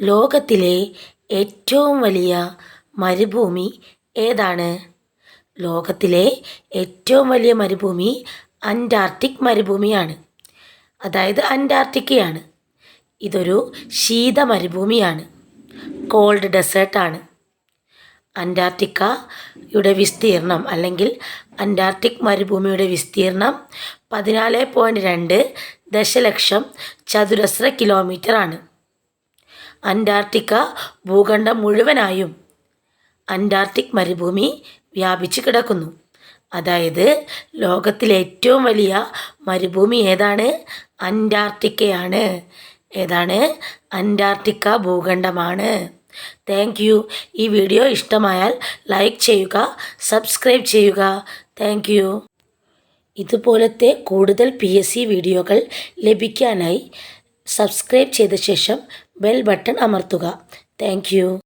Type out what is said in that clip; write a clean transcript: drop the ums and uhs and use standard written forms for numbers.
ലോകത്തിലെ ഏറ്റവും വലിയ മരുഭൂമി ഏതാണ്? ലോകത്തിലെ ഏറ്റവും വലിയ മരുഭൂമി അന്റാർട്ടിക് മരുഭൂമിയാണ്. അതായത് അന്റാർട്ടിക്കയാണ്. ഇതൊരു ശീത മരുഭൂമിയാണ്. കോൾഡ് ഡെസേർട്ടാണ്. അന്റാർട്ടിക്കയുടെ വിസ്തീർണം അല്ലെങ്കിൽ അന്റാർട്ടിക് മരുഭൂമിയുടെ വിസ്തീർണം 14.2 ദശലക്ഷം ചതുരശ്ര കിലോമീറ്ററാണ്. അന്റാർട്ടിക്ക ഭൂഖണ്ഡം മുഴുവനായും അന്റാർട്ടിക് മരുഭൂമി വ്യാപിച്ചു കിടക്കുന്നു. അതായത് ലോകത്തിലെ ഏറ്റവും വലിയ മരുഭൂമി ഏതാണ്? അന്റാർട്ടിക്കയാണ്. ഏതാണ്? അന്റാർട്ടിക്ക ഭൂഖണ്ഡമാണ്. Thank you. ഈ വീഡിയോ ഇഷ്ടമായാൽ ലൈക്ക് ചെയ്യുക, സബ്സ്ക്രൈബ് ചെയ്യുക. Thank you. ഇതുപോലത്തെ കൂടുതൽ PSC വീഡിയോകൾ ലഭിക്കാനായി സബ്സ്ക്രൈബ് ചെയ്ത ശേഷം ബെൽ ബട്ടൺ അമർത്തുക. Thank U.